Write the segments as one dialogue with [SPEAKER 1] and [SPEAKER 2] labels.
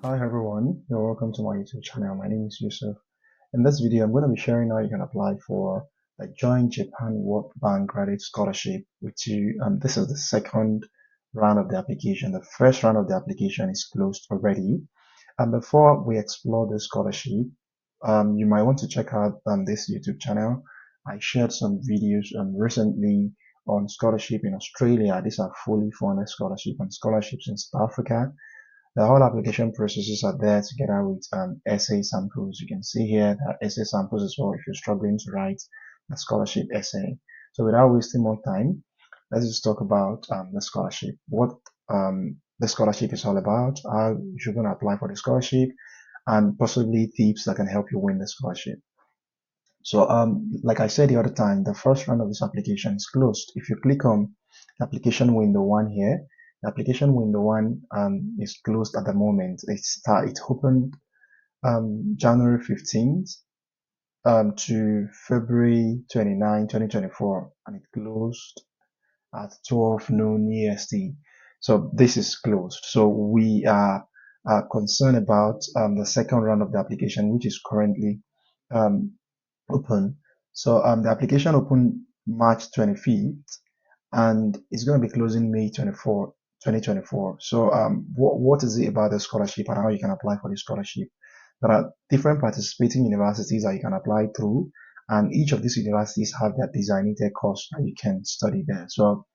[SPEAKER 1] Hi everyone, you're welcome to my YouTube channel. My name is Yusuf. In this video, I'm going to be sharing how you can apply for a Joint Japan World Bank Graduate Scholarship with you. This is the second round of the application. The first round of the application is closed already. And before we explore the scholarship, you might want to check out this YouTube channel. I shared some videos recently on scholarship in Australia. These are fully funded scholarship and scholarships in South Africa. The whole application processes are there together with essay samples. You can see here that essay samples as well if you're struggling to write a scholarship essay. So without wasting more time, let's just talk about the scholarship. What the scholarship is all about, how you're going to apply for the scholarship, and possibly tips that can help you win the scholarship. So like I said the other time, the first round of this application is closed. If you click on the application window one here, the application window one is closed at the moment. It opened January 15th to February 29, 2024, and it closed at 12 noon EST. So this is closed. So we are concerned about the second round of the application, which is currently um, open. So the application opened March 25th and it's going to be closing May 24, 2024. So what is it about the scholarship and how you can apply for the scholarship? There are different participating universities that you can apply through, and each of these universities have their designated course that you can study there. So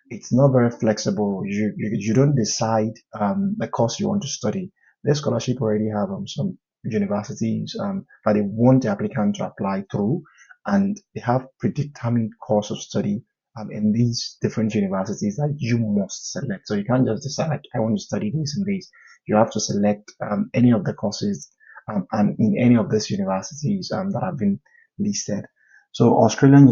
[SPEAKER 1] it's not very flexible. You don't decide the course you want to study. The scholarship already have some universities that they want the applicant to apply through, and they have predetermined course of study in these different universities that you must select. So you can't just decide like I want to study this and this. You have to select any of the courses and in any of these universities that have been listed. So Australian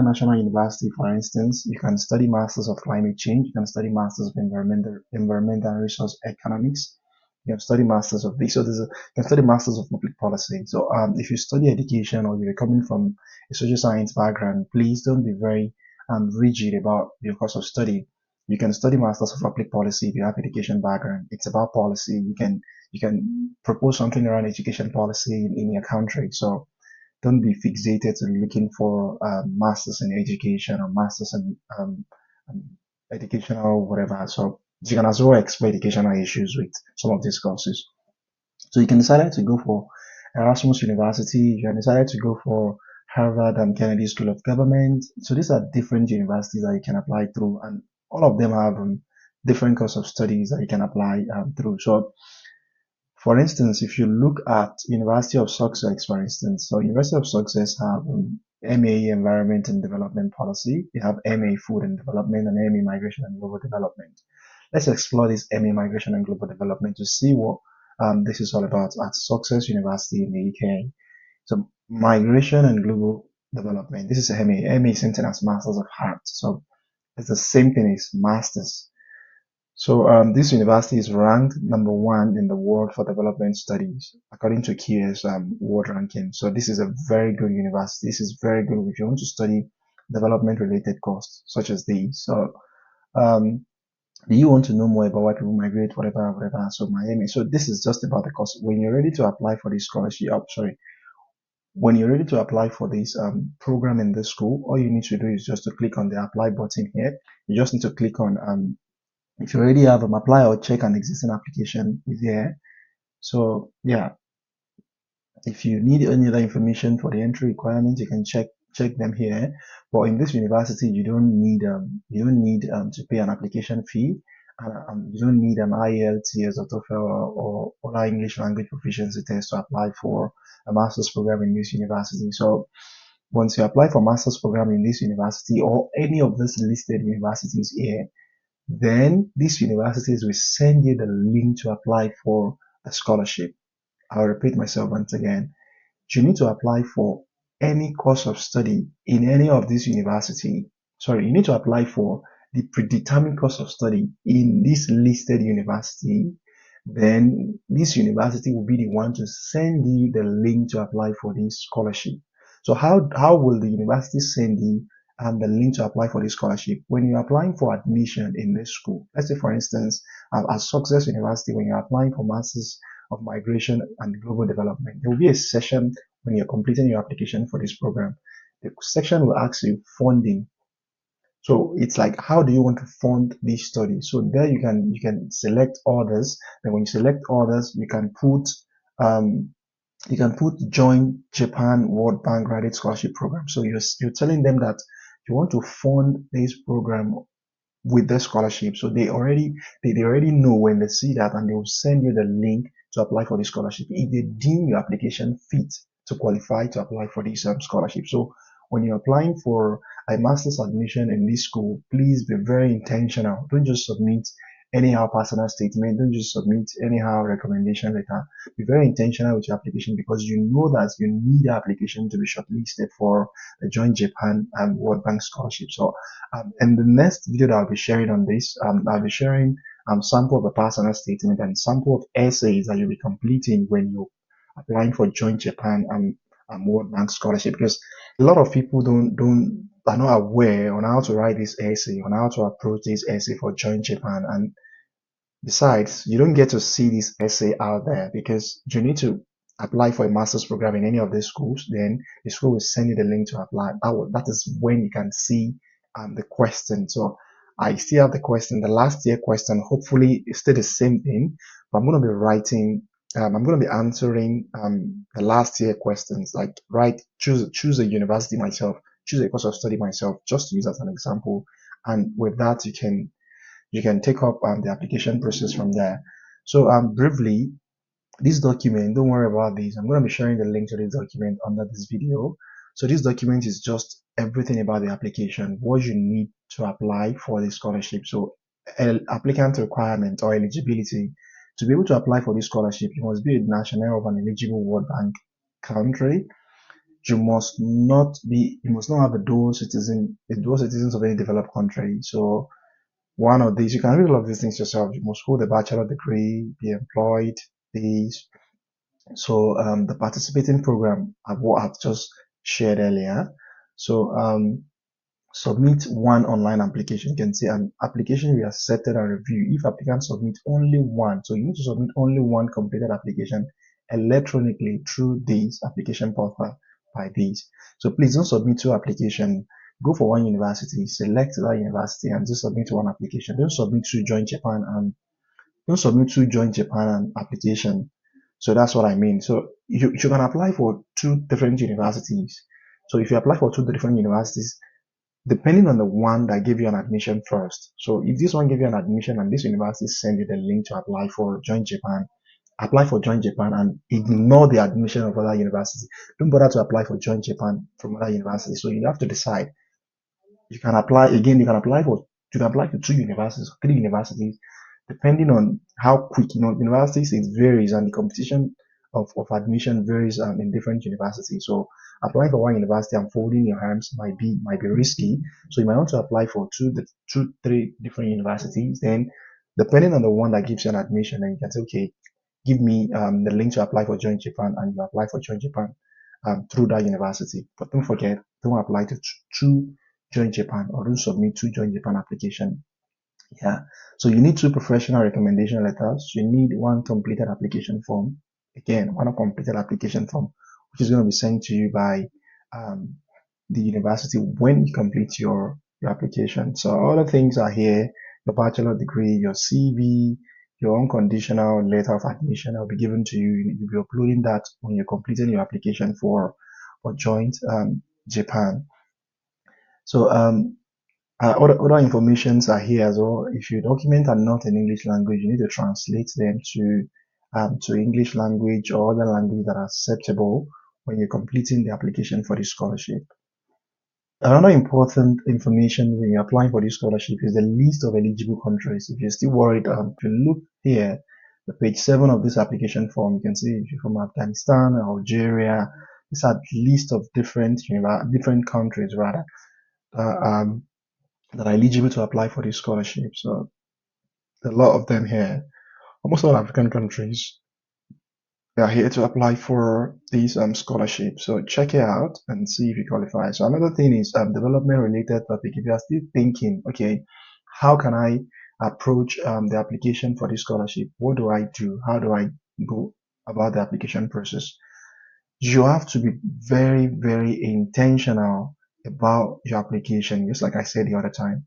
[SPEAKER 1] National University, for instance, you can study Masters of Climate Change, you can study Masters of Environmental and Resource Economics, you can study Masters of this, so you can study Masters of Public Policy. So if you study education or you're coming from a social science background, please don't be very rigid about your course of study. You can study Masters of Public Policy if you have education background. It's about policy. You can propose something around education policy in your country. So don't be fixated to looking for masters in education or masters in um, educational whatever. So you can as well explore educational issues with some of these courses. So you can decide to go for Erasmus University. You can decide to go for Harvard and Kennedy School of Government. So these are different universities that you can apply through, and all of them have different course of studies that you can apply through. So for instance, if you look at University of Sussex, for instance, so University of Sussex have MA Environment and Development Policy, they have MA Food and Development, and MA Migration and Global Development. Let's explore this MA Migration and Global Development to see what this is all about at Sussex University in the UK. So Migration and Global Development, this is MA. MA is something as Masters of Arts. So it's the same thing as Masters. So this university is ranked number one in the world for development studies, according to QS world ranking. So this is a very good university. This is very good if you want to study development-related courses such as these. So um, do you want to know more about why people migrate, whatever, whatever? So Miami. So this is just about the course. When you're ready to apply for this scholarship, when you're ready to apply for this program in this school, all you need to do is just to click on the apply button here. You just need to click on if you already have apply or check an existing application is here. So yeah, if you need any other information for the entry requirements, you can check them here. But in this university, you don't need to pay an application fee, and you don't need an IELTS or TOEFL or other English language proficiency test to apply for a master's program in this university. So once you apply for master's program in this university or any of these listed universities here, then these universities will send you the link to apply for a scholarship. I'll repeat myself once again. You need to apply for any course of study in any of these university. Sorry, you need to apply for the predetermined course of study in this listed university. Then this university will be the one to send you the link to apply for this scholarship. So how will the university send you the link to apply for this scholarship? When you're applying for admission in this school, let's say for instance, at Success University, when you're applying for masters of Migration and Global Development. There will be a session when you're completing your application for this program. The section will ask you funding. So it's like, how do you want to fund this study? So there you can select others. Then when you select others, um, you can put join Japan World Bank Graduate Scholarship Program. So you're telling them that you want to fund this program with the scholarship. So they already know when they see that, and they will send you the link to apply for the scholarship if they deem your application fit to qualify to apply for this scholarship. So when you're applying for a master's admission in this school, please be very intentional. Don't just submit anyhow personal statement. Don't just submit anyhow recommendation letter. Be very intentional with your application, because you know that you need the application to be shortlisted for the Joint Japan and World Bank Scholarship. So in the next video that I'll be sharing on this, I'll be sharing sample of a personal statement and sample of essays that you'll be completing when you're applying for Joint Japan and World Bank Scholarship, because a lot of people are not aware on how to write this essay, on how to approach this essay for Joint Japan. And besides, you don't get to see this essay out there, because you need to apply for a master's program in any of these schools. Then the school will send you the link to apply. That is when you can see the question. So I still have the question, the last year question. Hopefully it's still the same thing, but I'm going to be writing. I'm going to be answering the last year questions. Like choose a university myself, choose a course of study myself, just to use as an example. And with that, you can take up the application process from there. So briefly, this document, don't worry about this. I'm going to be sharing the link to this document under this video. So this document is just everything about the application, what you need to apply for the scholarship. So applicant requirement or eligibility. To be able to apply for this scholarship, you must be a national of an eligible World Bank country. You must not have a dual citizens of any developed country. So one of these, you can read all of these things yourself. You must hold a bachelor degree, be employed, these. So the participating program, what I've just shared earlier. So submit one online application. You can see an application we accepted and review. If applicants submit only one, so you need to submit only one completed application electronically through this application portal by this. So please don't submit two applications. Go for one university, select that university, and just submit one application. Don't submit two joint Japan application. So that's what I mean. So you can apply for two different universities. So if you apply for two different universities, depending on the one that gave you an admission first. So if this one gave you an admission and this university send you the link to apply for Joint Japan, apply for Joint Japan and ignore the admission of other universities. Don't bother to apply for Joint Japan from other universities. So you have to decide. You can apply again. You can apply to two universities, three universities, depending on how quick. Universities, it varies, and the competition of admission varies in different universities. So applying for one university and folding your hands might be risky. So you might want to apply for three different universities. Then, depending on the one that gives you an admission, then you can say, okay, give me the link to apply for Joint Japan, and you apply for Joint Japan through that university. But don't forget, don't apply to two Joint Japan, or don't submit two Joint Japan application. Yeah. So you need two professional recommendation letters. You need one completed application form. Again, one completed application form, which is going to be sent to you by the university when you complete your application. So all the things are here: your bachelor degree, your CV, your unconditional letter of admission will be given to you. You'll be uploading that when you're completing your application for Joint Japan. So other informations are here as well. If your documents are not in English language, you need to translate them to English language or other language that are acceptable when you're completing the application for the scholarship. Another important information when you're applying for this scholarship is the list of eligible countries. If you're still worried, if you look here, the page 7 of this application form, you can see if you're from Afghanistan, Algeria, these are list of different countries rather that are eligible to apply for this scholarship. So a lot of them here, almost all African countries, they are here to apply for these scholarships. So check it out and see if you qualify. So another thing is development related topic. If you are still thinking, okay, how can I approach the application for this scholarship? What do I do? How do I go about the application process. You have to be very, very intentional about your application, just like I said the other time.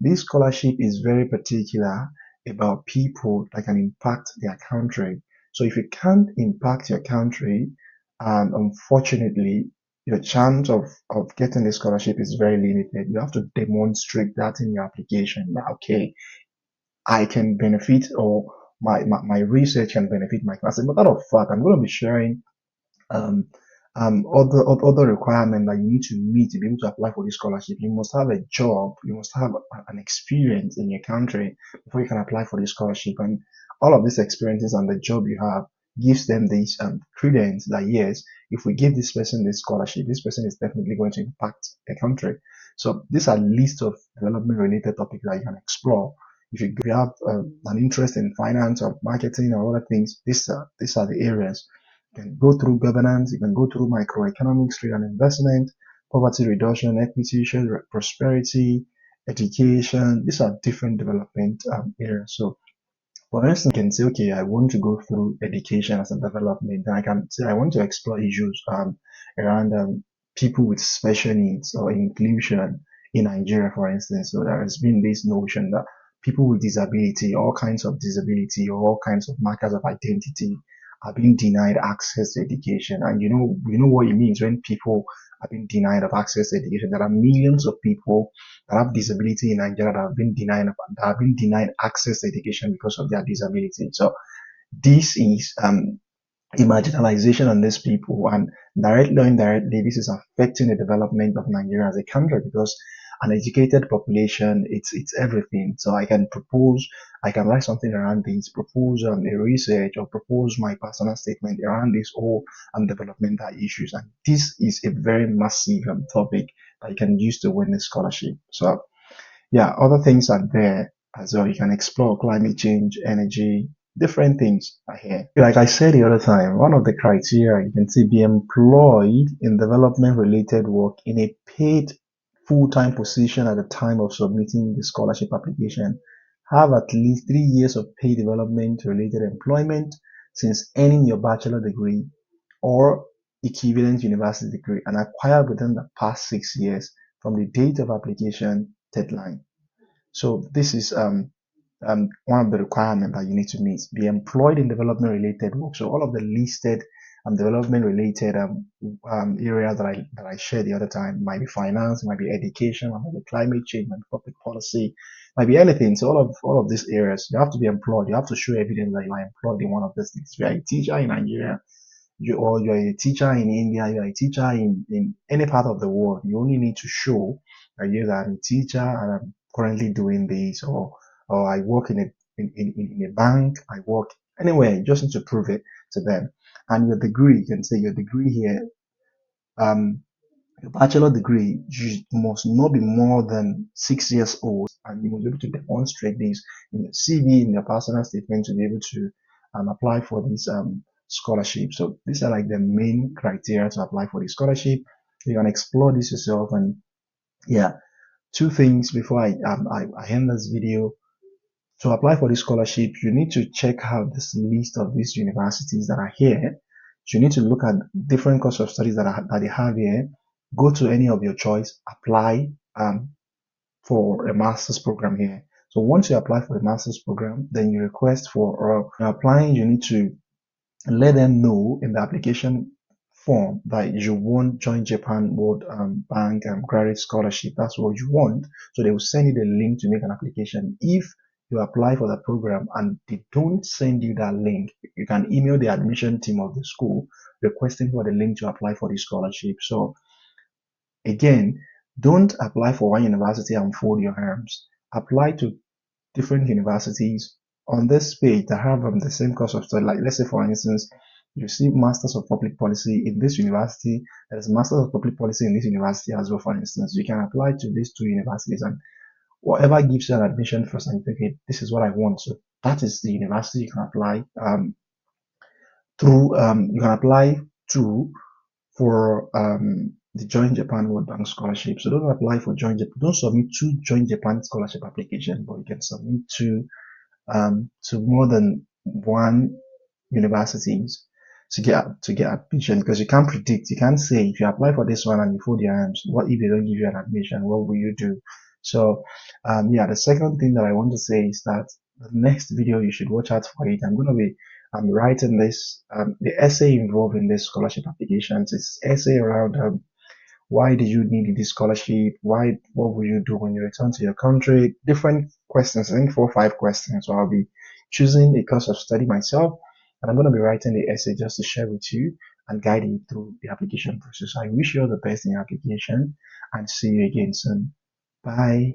[SPEAKER 1] This scholarship is very particular about people that can impact their country. So if you can't impact your country, unfortunately, your chance of getting the scholarship is very limited. You have to demonstrate that in your application. That, okay, I can benefit, or my research can benefit my class. As a matter of fact, I'm going to be sharing um, other requirement that you need to meet to be able to apply for this scholarship. You must have a job, you must have an experience in your country before you can apply for this scholarship. And all of these experiences and the job you have gives them this credence that yes, if we give this person this scholarship, this person is definitely going to impact the country. So these are list of development related topics that you can explore. If you have an interest in finance or marketing or other things, these are the areas. You can go through governance, you can go through microeconomics, trade and investment, poverty reduction, equity, shared prosperity, education. These are different development areas. So for instance, you can say, okay, I want to go through education as a development. Then I can say I want to explore issues around people with special needs or inclusion in Nigeria, for instance. So there has been this notion that people with disability, all kinds of disability or all kinds of markers of identity are being denied access to education. And you know what it means when people are being denied of access to education. There are millions of people that have disability in Nigeria that have been denied access to education because of their disability. So this is a marginalization on these people, and directly or indirectly, this is affecting the development of Nigeria as a country because an educated population, it's everything. So I can write something around this, propose a research or propose my personal statement around this whole developmental issues, and this is a very massive topic that you can use to win the scholarship. So yeah, other things are there as well. You can explore climate change, energy, different things are here. Like I said the other time, one of the criteria you can see be employed in development related work in a paid full-time position at the time of submitting the scholarship application. Have at least 3 years of paid development related employment since earning your bachelor degree or equivalent university degree and acquired within the past 6 years from the date of application deadline. So this is one of the requirements that you need to meet. Be employed in development related work. So all of the listed development related areas that I shared the other time might be finance, might be education, might be climate change, might be public policy, might be anything. So all of these areas, you have to be employed. You have to show evidence that you are employed in one of these things. If you are a teacher in Nigeria, you're a teacher in India, you're a teacher in any part of the world, you only need to show that you're a teacher and I'm currently doing this, or I work in a bank, I work anywhere, you just need to prove it to them. And your degree, you can say your degree here, your bachelor degree, you must not be more than 6 years old, and you must be able to demonstrate this in your CV, in your personal statement to be able to apply for this scholarship. So these are like the main criteria to apply for the scholarship. You can explore this yourself, and yeah, two things before I end this video. To apply for this scholarship, you need to check out this list of these universities that are here. You need to look at different course of studies that they have here. Go to any of your choice, apply for a master's program here. So once you apply for a master's program, then you request for applying, you need to let them know in the application form that you want Join Japan World Bank Graduate Scholarship. That's what you want. So they will send you the link to make an application. If you apply for the program and they don't send you that link, you can email the admission team of the school requesting for the link to apply for the scholarship. So again, don't apply for one university and fold your arms. Apply to different universities on this page that have the same course of study. Like let's say for instance, you see Masters of Public Policy in this university, there is Masters of Public Policy in this university as well, for instance. You can apply to these two universities and whatever gives you an admission for certificate, this is what I want. So that is the university you can apply through you can apply to for the Join Japan World Bank Scholarship. So don't apply for don't submit two Join Japan Scholarship applications, but you can submit to more than one universities. to get admission, because you can't predict. You can't say if you apply for this one and you fold your hands, what if they don't give you an admission? What will you do? So yeah, the second thing that I want to say is that the next video you should watch out for it. I'm going to be writing this the essay involved in this scholarship applications. It's essay around why do you need this scholarship? What will you do when you return to your country? Different questions, I think 4 or 5 questions. So I'll be choosing a course of study myself, and I'm going to be writing the essay just to share with you and guide you through the application process. I wish you all the best in your application and see you again soon. Bye.